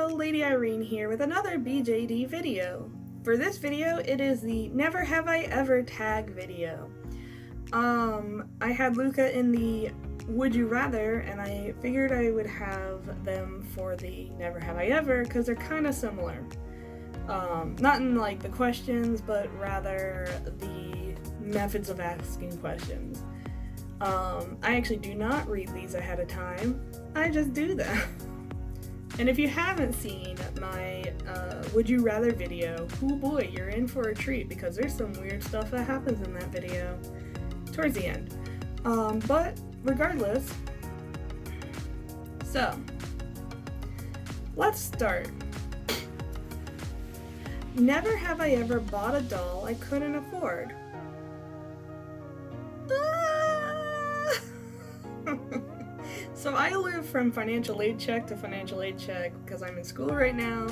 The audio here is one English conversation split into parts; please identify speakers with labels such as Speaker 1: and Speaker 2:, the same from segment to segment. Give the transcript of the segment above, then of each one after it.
Speaker 1: Hello, Lady Irene here with another BJD video. For this video, it is the Never Have I Ever tag video. I had Luca in the Would You Rather, and I figured I would have them for the Never Have I Ever because they're kind of similar. Not in like the questions, but rather the methods of asking questions. I actually do not read these ahead of time. I just do them. And if you haven't seen my Would You Rather video, oh boy, you're in for a treat because there's some weird stuff that happens in that video towards the end. But regardless, so let's start. Never have I ever bought a doll I couldn't afford. So I live from financial aid check to financial aid check because I'm in school right now,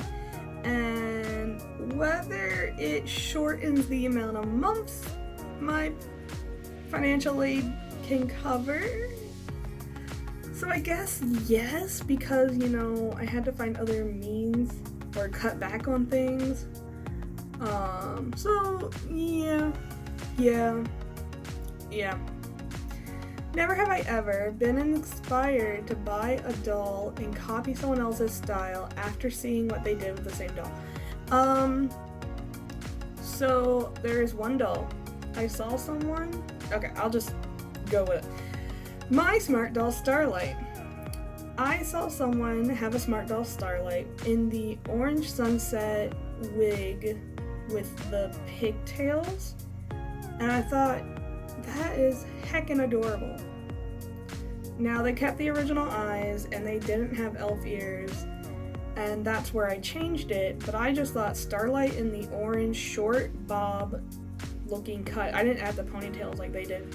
Speaker 1: and whether it shortens the amount of months my financial aid can cover, so I guess yes, because I had to find other means or cut back on things. So yeah. Never have I ever been inspired to buy a doll and copy someone else's style after seeing what they did with the same doll. So there's one doll. I saw someone. Okay, I'll just go with it. My smart doll Starlight. I saw someone have a smart doll Starlight in the orange sunset wig with the pigtails, and I thought, that is heckin' adorable. Now they kept the original eyes and they didn't have elf ears, and that's where I changed it, but I just thought Starlight in the orange short bob looking cut. I didn't add the ponytails like they did.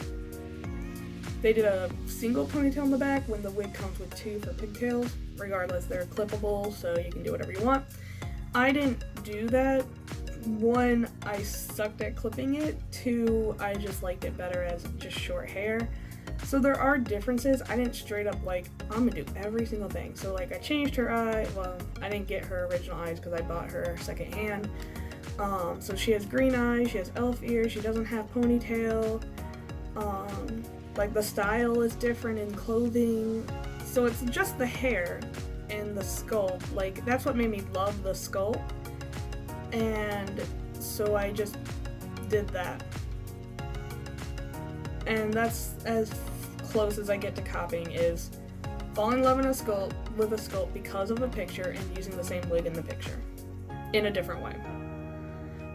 Speaker 1: They did a single ponytail in the back when the wig comes with two for pigtails. Regardless, they're clippable, so you can do whatever you want. I didn't do that. One, I sucked at clipping it. Two, I just liked it better as just short hair. So there are differences. I didn't straight up I'm gonna do every single thing. So I changed her eye. Well, I didn't get her original eyes because I bought her second hand. So she has green eyes, she has elf ears, she doesn't have ponytail. The style is different in clothing. So it's just the hair and the sculpt. That's what made me love the sculpt. And so I just did that. And that's as close as I get to copying, is falling in love with a sculpt because of a picture and using the same wig in the picture in a different way.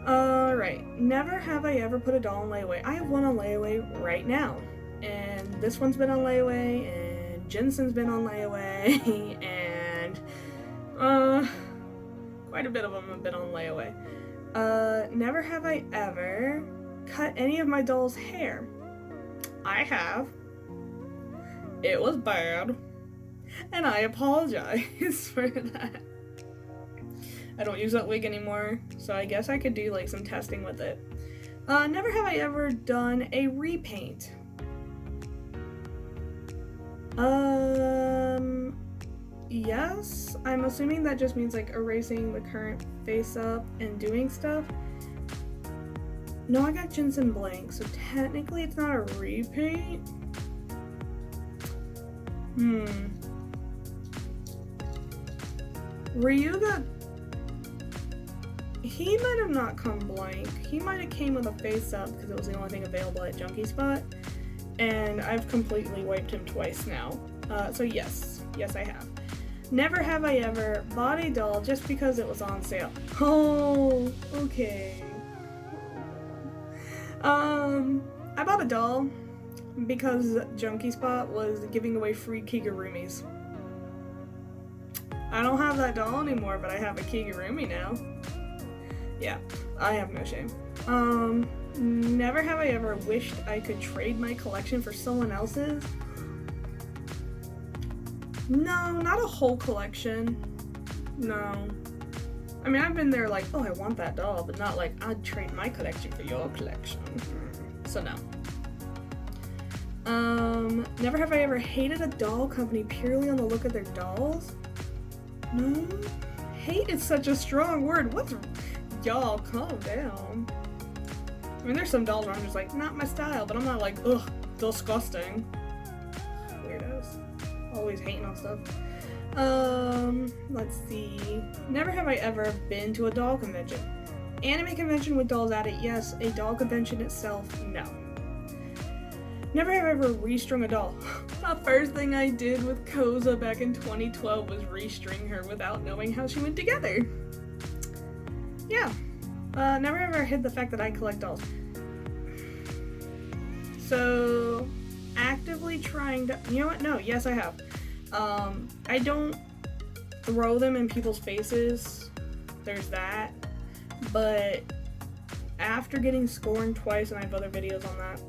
Speaker 1: Alright, never have I ever put a doll on layaway. I have one on layaway right now. And this one's been on layaway, and Jensen's been on layaway, and quite a bit of them have been on layaway. Never have I ever cut any of my doll's hair. I have. It was bad, and I apologize for that. I don't use that wig anymore, so I guess I could do some testing with it. Never have I ever done a repaint. Yes, I'm assuming that just means erasing the current face up and doing stuff. No, I got Jensen blank, so technically it's not a repaint. Ryuga, he might have not come blank. He might have came with a face up because it was the only thing available at Junkie Spot. And I've completely wiped him twice now. So yes, I have. Never have I ever bought a doll just because it was on sale. Oh, okay. I bought a doll because Junkie Spot was giving away free Kigurumis. I don't have that doll anymore, but I have a Kigurumi now. Yeah, I have no shame. Never have I ever wished I could trade my collection for someone else's. No, not a whole collection. No. I mean, I've been there oh, I want that doll, but not I'd trade my collection for your collection. So no. Never have I ever hated a doll company purely on the look of their dolls. No? hate is such a strong word. Y'all, calm down. I mean, there's some dolls where I'm just like, not my style, but I'm not like, ugh, disgusting. Weirdos. Always hating on stuff. Let's see. Never have I ever been to a doll convention. Anime convention with dolls at it, yes. A doll convention itself, no. Never have I ever restrung a doll. The first thing I did with Koza back in 2012 was restring her without knowing how she went together. Yeah. Never ever hid the fact that I collect dolls. So, actively trying to... You know what? No, yes I have. I don't throw them in people's faces. There's that. But after getting scorned twice, and I have other videos on that,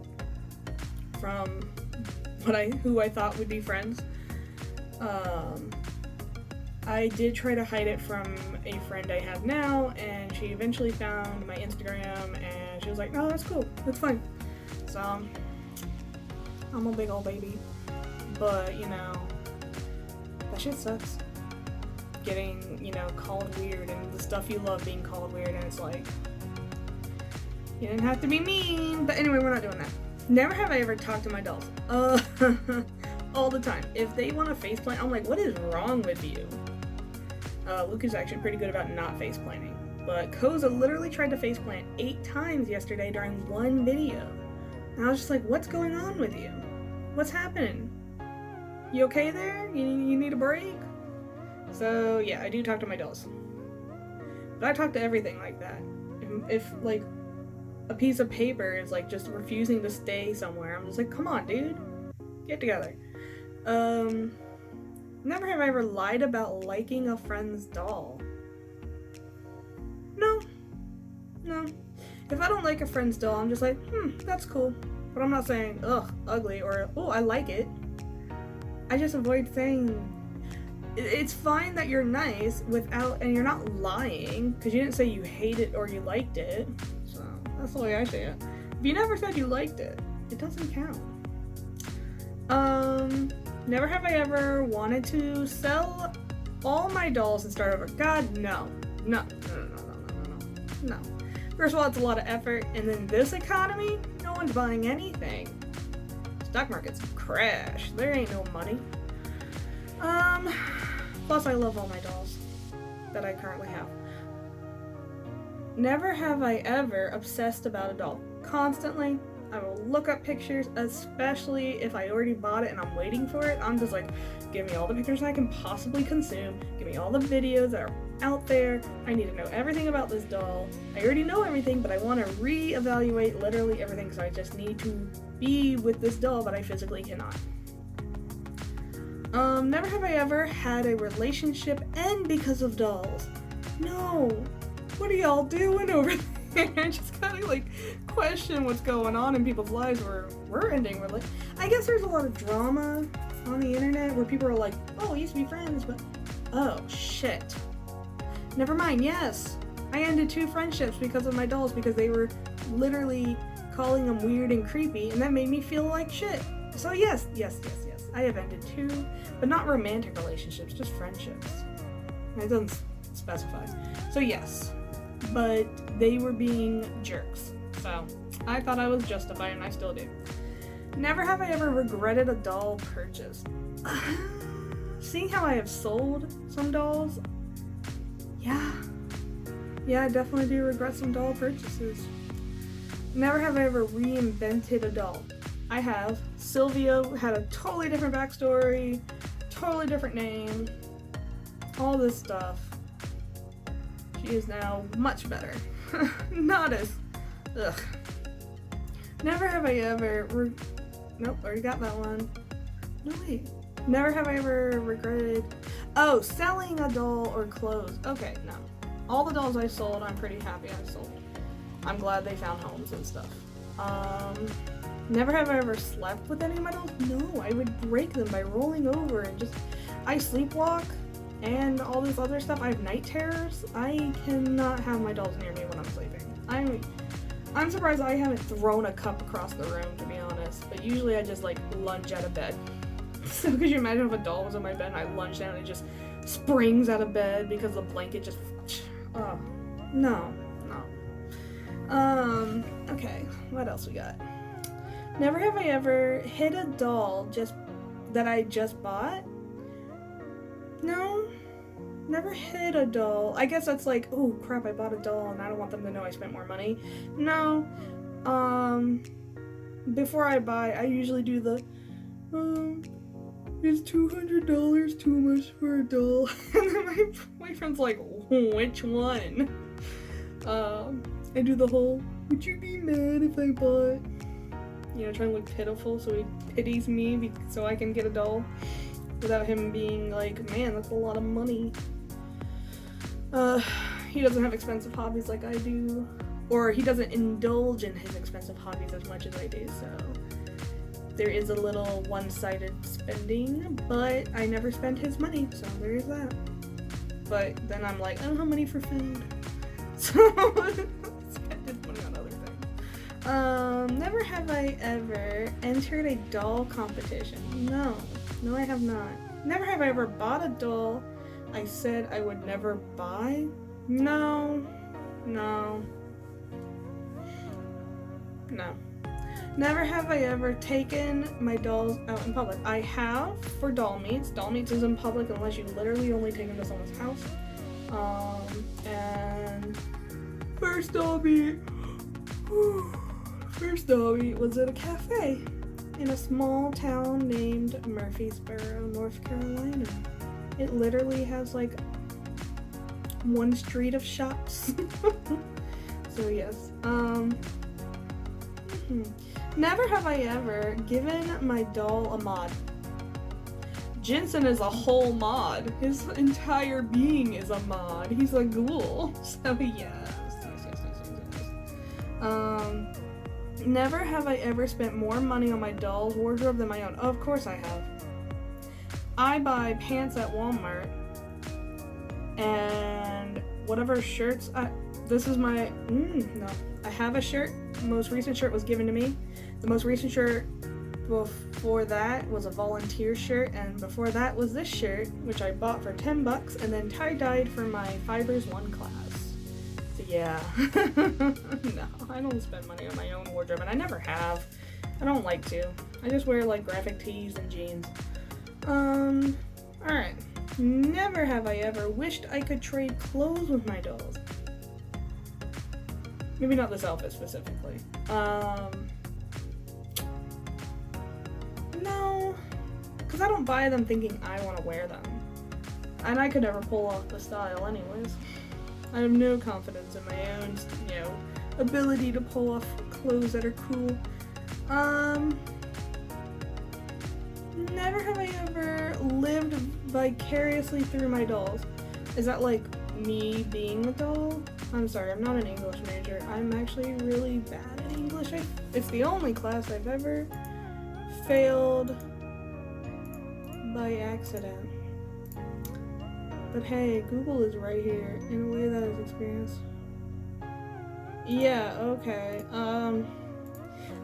Speaker 1: from who I thought would be friends, I did try to hide it from a friend I have now, and she eventually found my Instagram, and she was like, "No, that's cool, that's fine." So, I'm a big old baby, but you know, that shit sucks. Getting, you know, called weird, and the stuff you love being called weird, and it's like, you didn't have to be mean. But anyway, we're not doing that. Never have I ever talked to my dolls. All the time. If they want to faceplant, I'm like, what is wrong with you? Luke is actually pretty good about not faceplanting. But Koza literally tried to faceplant 8 times yesterday during one video. And I was just like, what's going on with you? What's happening? You okay there? You need a break? So yeah, I do talk to my dolls. But I talk to everything like that. If like a piece of paper is like just refusing to stay somewhere, I'm just like, come on, dude, get together. Never have I ever lied about liking a friend's doll. No. If I don't like a friend's doll, I'm just like, that's cool. But I'm not saying, ugh, ugly, or, oh, I like it. I just avoid saying... It's fine that you're nice and you're not lying, because you didn't say you hate it or you liked it. So, that's the way I say it. If you never said you liked it, it doesn't count. Never have I ever wanted to sell all my dolls and start over. God, no. No. First of all, it's a lot of effort, and then this economy, no one's buying anything. Stock market's crashed. There ain't no money. Plus I love all my dolls that I currently have. Never have I ever obsessed about a doll. Constantly, I will look up pictures, especially if I already bought it and I'm waiting for it. I'm just like, give me all the pictures I can possibly consume. Give me all the videos that are out there. I need to know everything about this doll. I already know everything, but I want to reevaluate literally everything, so I just need to be with this doll, but I physically cannot. Never have I ever had a relationship end because of dolls. No. What are y'all doing over there? I just kind of like question what's going on in people's lives where we're ending I guess there's a lot of drama on the internet where people are like, oh, we used to be friends, but oh, shit. Never mind, yes. I ended 2 friendships because of my dolls, because they were literally calling them weird and creepy, and that made me feel like shit. So yes. I have ended 2, but not romantic relationships, just friendships. It doesn't specify. So yes, but they were being jerks. So I thought I was justified, and I still do. Never have I ever regretted a doll purchase. Seeing how I have sold some dolls, yeah, I definitely do regret some doll purchases. Never have I ever reinvented a doll. I have. Sylvia had a totally different backstory, totally different name, all this stuff. She is now much better. Not as... Ugh. Never have I ever... Nope, already got that one. No, wait. Never have I ever regretted... Oh, selling a doll or clothes. Okay, no. All the dolls I sold, I'm pretty happy I sold. I'm glad they found homes and stuff. Never have I ever slept with any of my dolls. No, I would break them by rolling over and just... I sleepwalk and all this other stuff. I have night terrors. I cannot have my dolls near me when I'm sleeping. I'm surprised I haven't thrown a cup across the room, to be honest. But usually I just like lunge out of bed. So could you imagine if a doll was on my bed and I lunged down and just springs out of bed because the blanket just, oh, no. Okay, what else we got? Never have I ever hit a doll that I just bought. No, never hit a doll. I guess that's like, oh crap, I bought a doll and I don't want them to know I spent more money. No, before I buy, I usually do the, is $200 too much for a doll? And then my boyfriend's like, which one? I do the whole, would you be mad if I bought, trying to look pitiful, so he pities me so I can get a doll without him being like, man, that's a lot of money. He doesn't have expensive hobbies like I do, or he doesn't indulge in his expensive hobbies as much as I do, so there is a little one-sided spending, but I never spend his money, so there is that. But then I'm like, I don't have money for food, so spend his money on other things. Never have I ever entered a doll competition. No, I have not. Never have I ever bought a doll I said I would never buy. No. Never have I ever taken my dolls out in public. I have for doll meets. Doll meets is in public unless you literally only take them to someone's house. And first doll meet was at a cafe in a small town named Murfreesboro, North Carolina. It literally has like one street of shops. So yes. Never have I ever given my doll a mod. Jensen is a whole mod. His entire being is a mod. He's a ghoul. So yes. Never have I ever spent more money on my doll's wardrobe than my own. Of course I have. I buy pants at Walmart and whatever shirts this is my no. I have a shirt. The most recent shirt was given to me. The most recent shirt before that was a volunteer shirt, and before that was this shirt, which I bought for $10 and then tie-dyed for my Fibers 1 class. So yeah. No, I don't spend money on my own wardrobe, and I never have. I don't like to. I just wear like graphic tees and jeans. Alright. Never have I ever wished I could trade clothes with my dolls. Maybe not this outfit specifically. No, because I don't buy them thinking I want to wear them. And I could never pull off the style anyways. I have no confidence in my own, ability to pull off clothes that are cool. Never have I ever lived vicariously through my dolls. Is that like me being a doll? I'm sorry, I'm not an English major. I'm actually really bad at English. It's the only class I've ever failed by accident. But hey, Google is right here in a way that is experienced. Yeah, okay.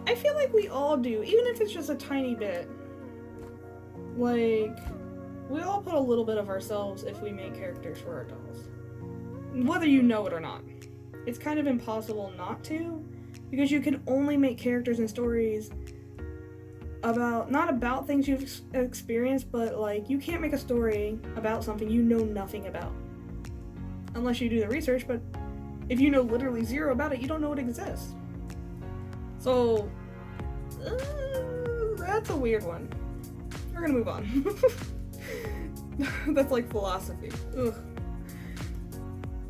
Speaker 1: I feel like we all do, even if it's just a tiny bit. Like, we all put a little bit of ourselves if we make characters for our dolls. Whether you know it or not. It's kind of impossible not to, because you can only make characters and stories not about things you've experienced, but like, you can't make a story about something you know nothing about. Unless you do the research, but if you know literally zero about it, you don't know it exists. So, that's a weird one. We're gonna move on. That's like philosophy. Ugh.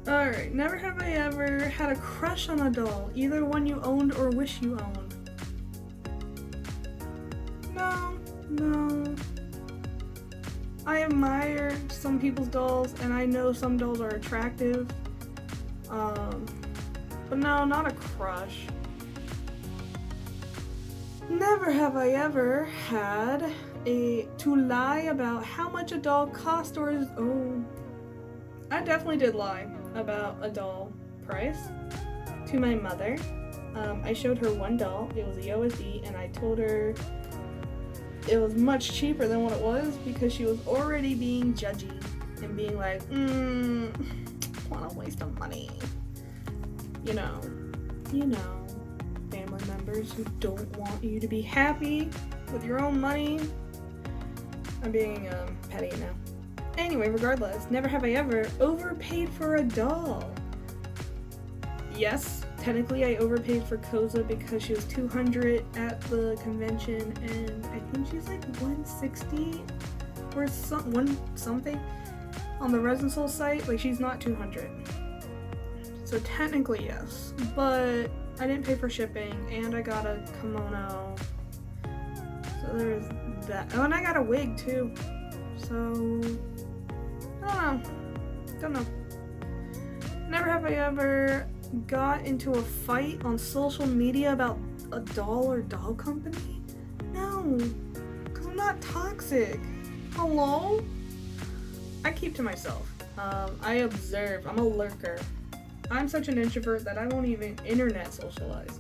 Speaker 1: Alright, never have I ever had a crush on a doll, either one you owned or wish you owned. No. I admire some people's dolls, and I know some dolls are attractive. But no, not a crush. Never have I ever had to lie about how much a doll cost or is. Oh, I definitely did lie about a doll price to my mother. I showed her one doll. It was a OSD, and I told her it was much cheaper than what it was because she was already being judgy. and being like, what a waste of money. You know, family members who don't want you to be happy with your own money. I'm being petty now. Anyway, regardless, never have I ever overpaid for a doll. Yes, technically I overpaid for Koza because she was $200 at the convention, and I think she's like $160 or something on the Resin Soul site. Like, she's not $200. So technically yes, but I didn't pay for shipping, and I got a kimono. So there's that. Oh, and I got a wig too. So I don't know. Never have I ever got into a fight on social media about a doll or doll company. No, because I'm not toxic. Hello? I keep to myself. I observe. I'm a lurker. I'm such an introvert that I won't even internet socialize.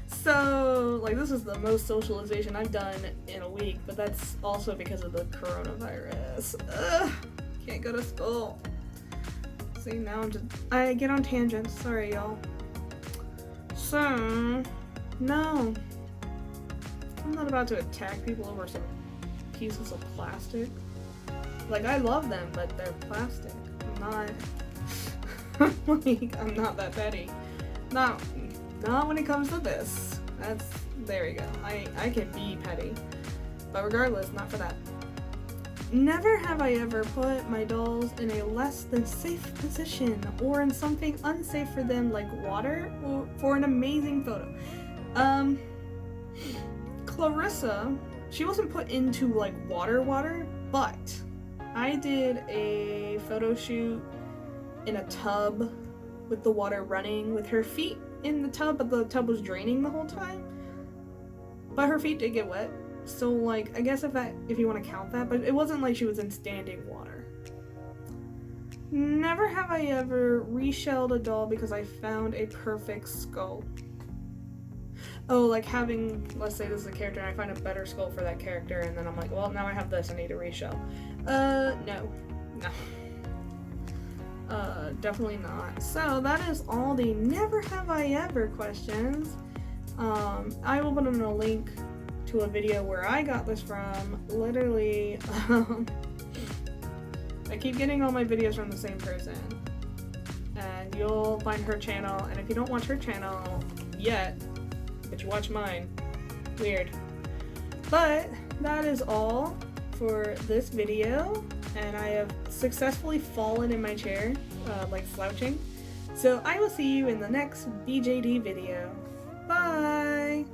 Speaker 1: So, like, this is the most socialization I've done in a week, but that's also because of the coronavirus. Can't go to school. See, now I get on tangents. Sorry, y'all. So, no. I'm not about to attack people over some pieces of plastic. Like, I love them, but they're plastic. I'm not that petty. Not when it comes to this. There we go. I can be petty. But regardless, not for that. Never have I ever put my dolls in a less than safe position or in something unsafe for them, like water, or for an amazing photo. Clarissa, she wasn't put into like water, but I did a photo shoot in a tub with the water running with her feet in the tub, but the tub was draining the whole time. But her feet did get wet. So, like, I guess if you want to count that, but it wasn't like she was in standing water. Never have I ever reshelled a doll because I found a perfect skull. Oh, like having, let's say this is a character and I find a better skull for that character, and then I'm like, well, now I have this, I need to reshell. No. Definitely not. So that is all the never have I ever questions. I will put in a link to a video where I got this from. Literally, I keep getting all my videos from the same person. And you'll find her channel, and if you don't watch her channel yet, but you watch mine, weird. But that is all for this video, and I have successfully fallen in my chair, like slouching. So I will see you in the next BJD video. Bye!